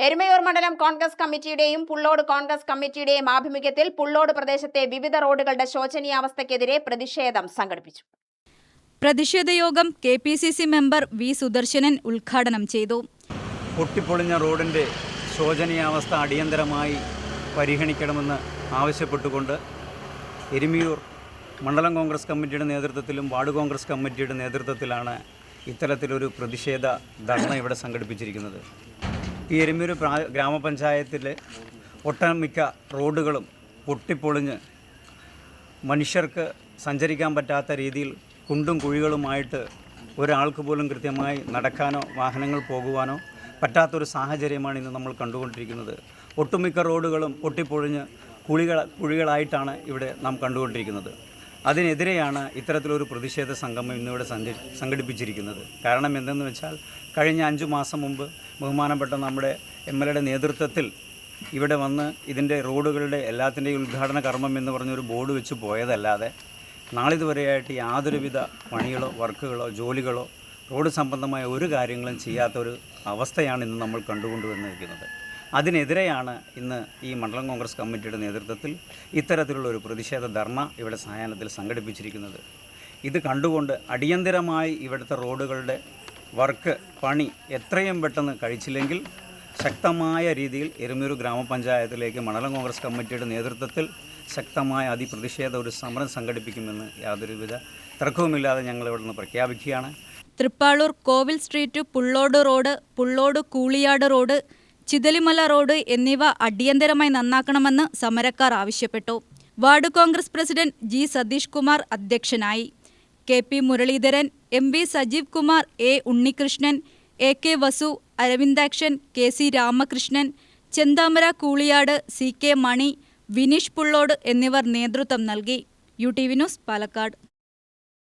എരുമയൂർ മണ്ഡലം കോൺഗ്രസ് കമ്മിറ്റിയുടെയും പുള്ളോട് കോൺഗ്രസ് കമ്മിറ്റിയുടെയും ആഭിമുഖ്യത്തിൽ പുള്ളോട് പ്രദേശത്തെ വിവിധ റോഡുകളുടെ ശോചനീയാവസ്ഥയ്ക്കെതിരെ പ്രതിഷേധം സംഘടിപ്പിച്ചു. പ്രതിഷേധ യോഗം KPCC മെമ്പർ വി സുദർശനൻ ഉദ്ഘാടനം ചെയ്തു. പൊട്ടിപ്പൊളിഞ്ഞ റോഡിന്റെ ശോചനീയാവസ്ഥ അടിയന്തരമായി പരിഗണിക്കണമെന്ന് ആവശ്യപ്പെട്ടുകൊണ്ട് എരുമയൂർ മണ്ഡലം കോൺഗ്രസ് കമ്മിറ്റിയുടെ നേതൃത്വത്തിലും വാർഡ് കോൺഗ്രസ് കമ്മിറ്റിയുടെ നേതൃത്വത്തിലാണ് ഇത്തരത്തിലൊരു പ്രതിഷേധ ധർണ ഇവിടെ സംഘടിപ്പിച്ചിരിക്കുന്നത്. ഈ എരുമയൂർ ഗ്രാമപഞ്ചായത്തിലെ ഒട്ടുമിക്ക റോഡുകളും പൊട്ടിപ്പൊളിഞ്ഞ് മനുഷ്യർക്ക് സഞ്ചരിക്കാൻ പറ്റാത്ത രീതിയിൽ കുണ്ടും കുഴികളുമായിട്ട് ഒരാൾക്ക് പോലും കൃത്യമായി നടക്കാനോ വാഹനങ്ങൾ പോകുവാനോ പറ്റാത്തൊരു സാഹചര്യമാണ് ഇന്ന് നമ്മൾ കണ്ടുകൊണ്ടിരിക്കുന്നത്. ഒട്ടുമിക്ക റോഡുകളും പൊട്ടിപ്പൊളിഞ്ഞ് കുഴികളായിട്ടാണ് ഇവിടെ നാം കണ്ടുകൊണ്ടിരിക്കുന്നത്. അതിനെതിരെയാണ് ഇത്തരത്തിലൊരു പ്രതിഷേധ സംഗമം ഇന്നിവിടെ സംഘടിപ്പിച്ചിരിക്കുന്നത്. കാരണം എന്തെന്ന് വെച്ചാൽ കഴിഞ്ഞ 5 മാസം മുമ്പ് ബഹുമാനപ്പെട്ട നമ്മുടെ MLAയുടെ നേതൃത്വത്തിൽ ഇവിടെ വന്ന് ഇതിൻ്റെ റോഡുകളുടെ എല്ലാത്തിൻ്റെയും ഉദ്ഘാടന കർമ്മം എന്ന് പറഞ്ഞൊരു ബോർഡ് വെച്ച് പോയതല്ലാതെ നാളിതുവരെയായിട്ട് യാതൊരുവിധ പണികളോ വർക്കുകളോ ജോലികളോ റോഡ് സംബന്ധമായ ഒരു കാര്യങ്ങളും ചെയ്യാത്തൊരു അവസ്ഥയാണ് ഇന്ന് നമ്മൾ കണ്ടുകൊണ്ടുവന്നിരിക്കുന്നത്. അതിനെതിരെയാണ് ഇന്ന് ഈ മണ്ഡലം കോൺഗ്രസ് കമ്മിറ്റിയുടെ നേതൃത്വത്തിൽ ഇത്തരത്തിലുള്ള ഒരു പ്രതിഷേധ ധർണ ഇവിടെ സായാഹ്നത്തിൽ സംഘടിപ്പിച്ചിരിക്കുന്നത്. ഇത് കണ്ടുകൊണ്ട് അടിയന്തരമായി ഇവിടുത്തെ റോഡുകളുടെ വർക്ക് പണി എത്രയും പെട്ടെന്ന് കഴിച്ചില്ലെങ്കിൽ ശക്തമായ രീതിയിൽ എരുമയൂർ ഗ്രാമപഞ്ചായത്തിലേക്ക് മണ്ഡലം കോൺഗ്രസ് കമ്മിറ്റിയുടെ നേതൃത്വത്തിൽ ശക്തമായ അതിപ്രതിഷേധ ഒരു സമരം സംഘടിപ്പിക്കുമെന്ന് യാതൊരുവിധ തർക്കവുമില്ലാതെ ഞങ്ങൾ ഇവിടെ നിന്ന് പ്രഖ്യാപിക്കുകയാണ്. Thrippalur Kovil street Pullode road, Pullode Kooliyad road, Chithalimala road എന്നിവ അടിയന്തരമായി നന്നാക്കണമെന്ന് സമരക്കാർ ആവശ്യപ്പെട്ടു. Ward Congress president G Satheesh Kumar അധ്യക്ഷനായി. KP Muraleedharan, MV Sajeev Kumar, A Unnikrishnan, AK Vasu, Aravindakshan, KC Ramakrishnan, Chenthamara Kooliyad, CK മണി, വിനീഷ് പുള്ളോട് എന്നിവർ നേതൃത്വം നൽകി. UTV news, Palakkad.